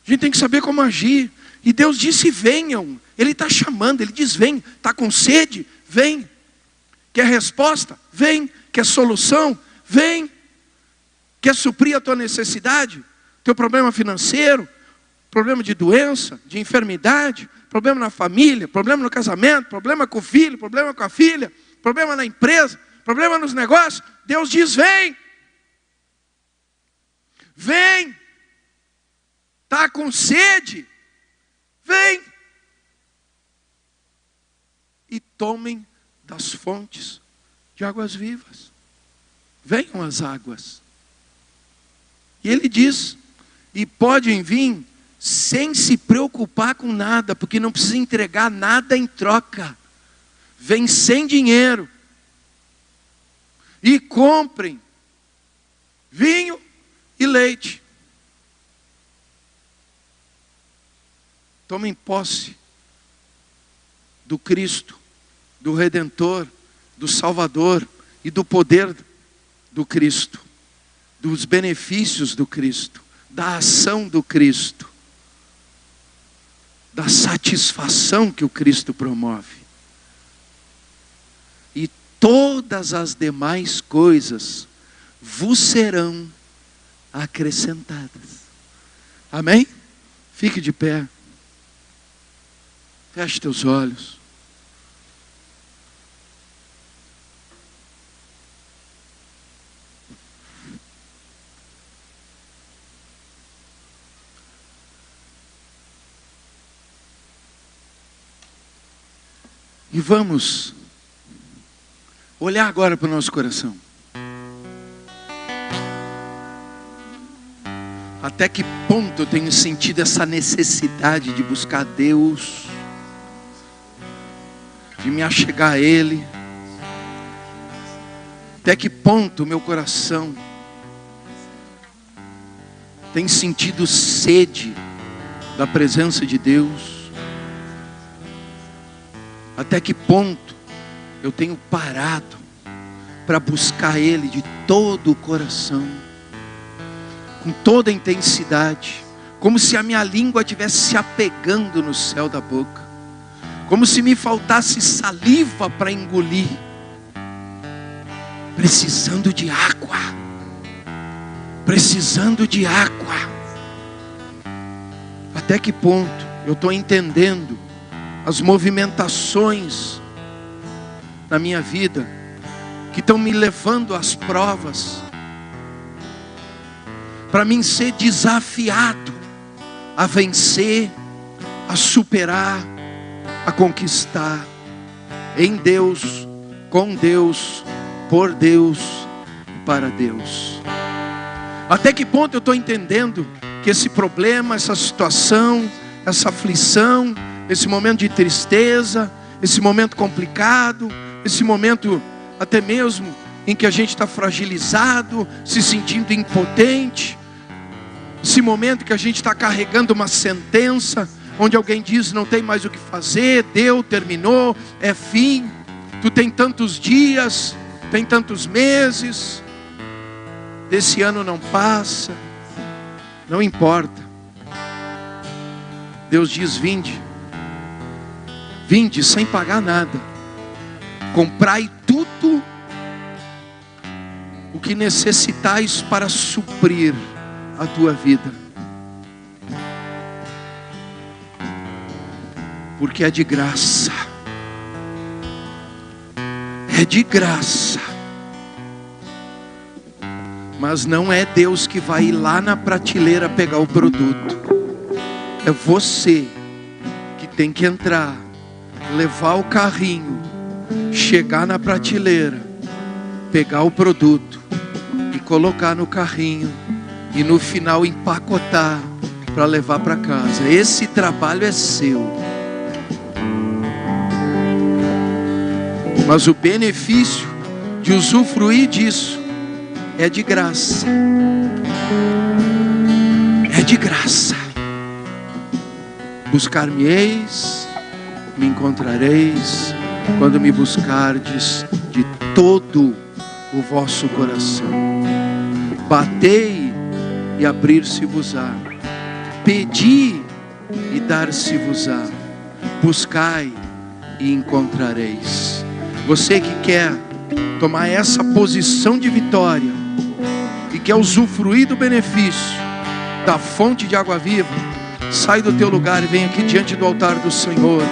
A gente tem que saber como agir. E Deus disse, venham. Ele está chamando, Ele diz, vem. Está com sede? Vem. Quer resposta? Vem. Quer solução? Vem. Quer suprir a tua necessidade? Teu problema financeiro? Problema de doença? De enfermidade? Problema na família? Problema no casamento? Problema com o filho? Problema com a filha? Problema na empresa? Problema nos negócios? Deus diz, vem. Vem. Está com sede? Vem. E tomem das fontes de águas vivas. Venham as águas. E ele diz, e podem vir sem se preocupar com nada, porque não precisa entregar nada em troca. Vem sem dinheiro. E comprem vinho e leite. Tomem posse do Cristo, do Redentor, do Salvador e do poder do Cristo, dos benefícios do Cristo, da ação do Cristo, da satisfação que o Cristo promove. E todas as demais coisas vos serão acrescentadas. Amém? Fique de pé. Feche teus olhos. E vamos olhar agora para o nosso coração. Até que ponto eu tenho sentido essa necessidade de buscar Deus, de me achegar a Ele? Até que ponto meu coração tem sentido sede da presença de Deus? Até que ponto eu tenho parado para buscar Ele de todo o coração, com toda a intensidade, como se a minha língua estivesse se apegando no céu da boca, como se me faltasse saliva para engolir, precisando de água, precisando de água. Até que ponto eu estou entendendo as movimentações na minha vida que estão me levando às provas, para mim ser desafiado a vencer, a superar, a conquistar, em Deus, com Deus, por Deus e para Deus. Até que ponto eu estou entendendo que esse problema, essa situação, essa aflição, esse momento de tristeza, esse momento complicado, esse momento até mesmo em que a gente está fragilizado, se sentindo impotente, esse momento que a gente está carregando uma sentença, onde alguém diz não tem mais o que fazer, deu, terminou, é fim, tu tem tantos dias, tem tantos meses, desse ano não passa, não importa. Deus diz: vinde sem pagar nada, comprai tudo o que necessitais para suprir a tua vida, porque é de graça, é de graça. Mas não é Deus que vai ir lá na prateleira pegar o produto, é você que tem que entrar, levar o carrinho, chegar na prateleira, pegar o produto e colocar no carrinho, e no final empacotar para levar para casa. Esse trabalho é seu, mas o benefício de usufruir disso é de graça, é de graça. Buscar-me-eis, me encontrareis, quando me buscardes de todo o vosso coração. Batei e abrir-se-vos-á, pedi e dar-se-vos-á, buscai e encontrareis. Você que quer tomar essa posição de vitória e quer usufruir do benefício da fonte de água viva, sai do teu lugar e vem aqui diante do altar do Senhor,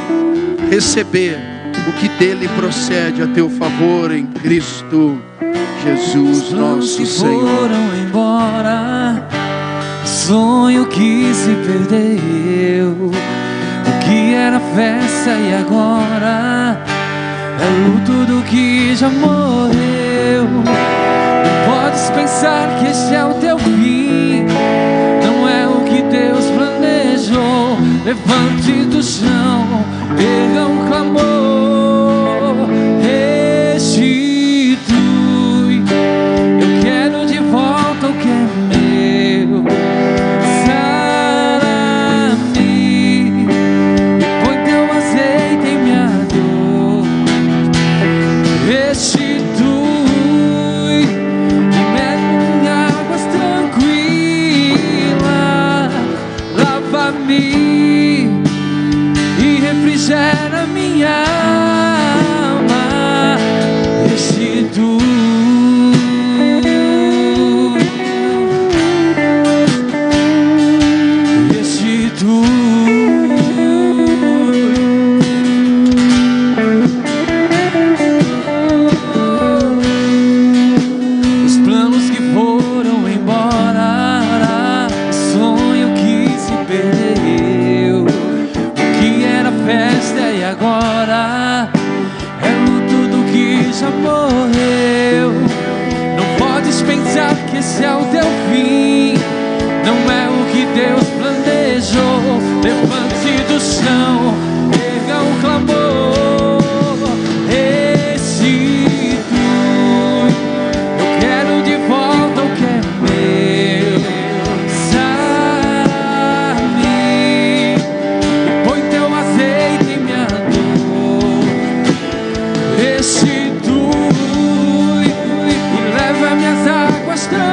receber o que dele procede a teu favor em Cristo Jesus nosso Senhor. Foram embora, sonho que se perdeu, o que era festa e agora é luto do que já morreu. Não podes pensar que este é o teu fim, não é o que Deus planejou. Levante do chão, erga um clamor, restitui. Eu quero de volta o que é meu. Sara-me e põe teu azeite em minha dor. Restitui e mergulha em águas tranquilas. Lava-me e refrigera minha que esse é o teu fim, não é o que Deus planejou. Levante do chão, erga um clamor, restitui. Eu quero de volta o que é meu. Sara-me e põe teu azeite em minha dor. Restitui e leva minhas águas tranquilas.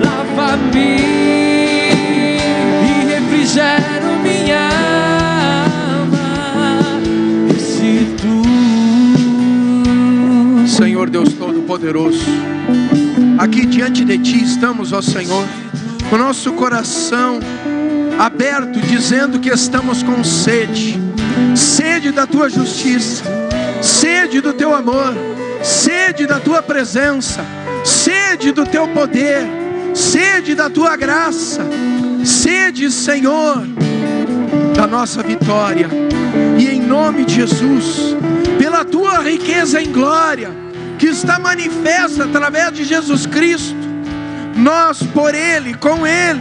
Lava-me e refrigera minha alma. Restitui. Senhor Deus Todo-Poderoso, aqui diante de Ti estamos, ó Senhor, com nosso coração aberto, dizendo que estamos com sede, sede da Tua justiça, sede do Teu amor, sede da Tua presença, sede do Teu poder, sede da Tua graça, sede, Senhor, da nossa vitória. E em nome de Jesus, pela Tua riqueza em glória, que está manifesta através de Jesus Cristo, nós por Ele, com Ele,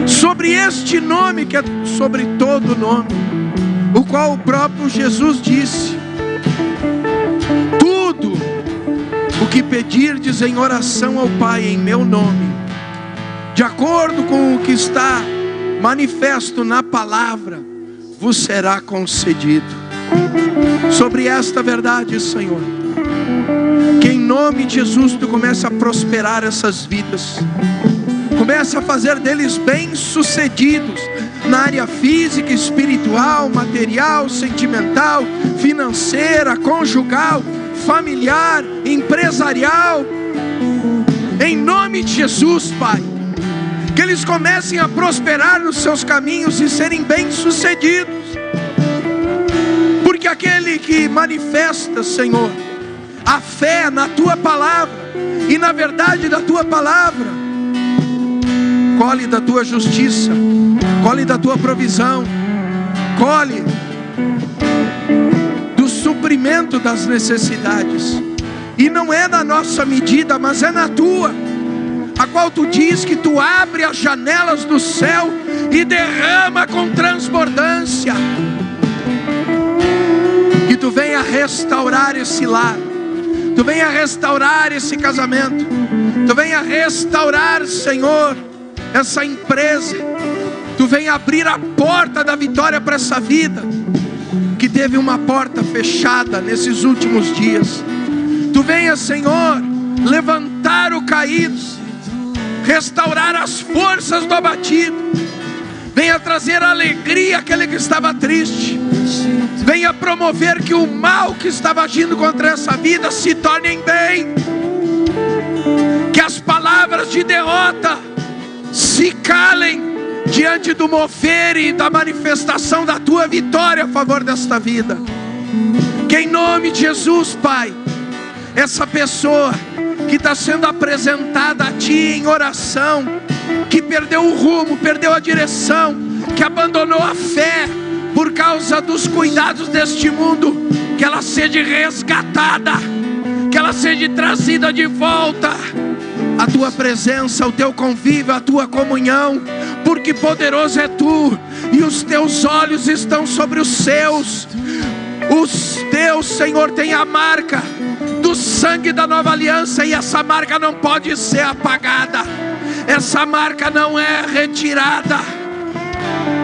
sobre este nome que é sobre todo nome, o qual o próprio Jesus disse: tudo o que pedirdes em oração ao Pai em meu nome, de acordo com o que está manifesto na palavra, vos será concedido. Sobre esta verdade, Senhor, que em nome de Jesus Tu comece a prosperar essas vidas, comece a fazer deles bem-sucedidos na área física, espiritual, material, sentimental, financeira, conjugal, familiar, empresarial. Em nome de Jesus, Pai, que eles comecem a prosperar nos seus caminhos e serem bem-sucedidos. Porque aquele que manifesta, Senhor, a fé na Tua palavra e na verdade da Tua palavra, colhe da Tua justiça, colhe da Tua provisão, colhe do suprimento das necessidades. E não é na nossa medida, mas é na Tua, a qual Tu diz que Tu abre as janelas do céu e derrama com transbordância. Que Tu venha restaurar esse lar, Tu venha restaurar esse casamento, Tu venha restaurar, Senhor, essa empresa. Tu venha abrir a porta da vitória para essa vida, que teve uma porta fechada nesses últimos dias. Tu venha, Senhor, levantar o caído, restaurar as forças do abatido. Venha trazer alegria àquele que estava triste. Venha promover que o mal que estava agindo contra essa vida se torne em bem. Que as palavras de derrota se calem diante do mover e da manifestação da Tua vitória a favor desta vida. Que em nome de Jesus, Pai, essa pessoa que está sendo apresentada a Ti em oração, que perdeu o rumo, perdeu a direção, que abandonou a fé por causa dos cuidados deste mundo, que ela seja resgatada, que ela seja trazida de volta à Tua presença, ao Teu convívio, à Tua comunhão, porque poderoso é Tu, e os Teus olhos estão sobre os seus. Os Teus, Senhor, tem a marca do sangue da nova aliança, e essa marca não pode ser apagada, essa marca não é retirada.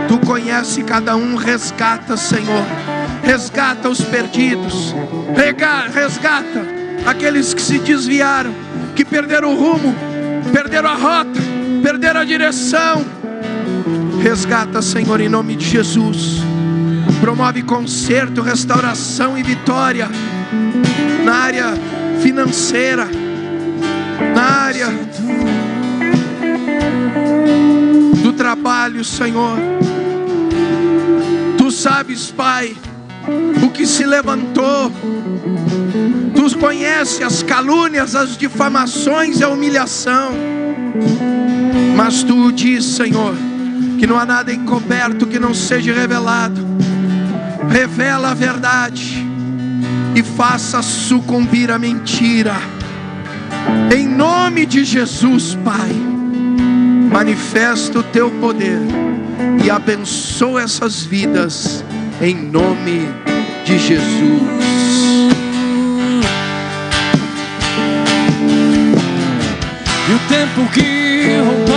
Tu conhece cada um, resgata, Senhor, resgata os perdidos, resgata aqueles que se desviaram, que perderam o rumo, perderam a rota, perderam a direção. Resgata, Senhor, em nome de Jesus. Promove conserto, restauração e vitória na área financeira, na área do trabalho, Senhor. Tu sabes, Pai, o que se levantou. Tu conheces as calúnias, as difamações e a humilhação. Mas Tu diz, Senhor, que não há nada encoberto que não seja revelado. Revela a verdade, e faça sucumbir a mentira. Em nome de Jesus, Pai, manifesta o teu poder e abençoa essas vidas, em nome de Jesus. E o tempo que roubou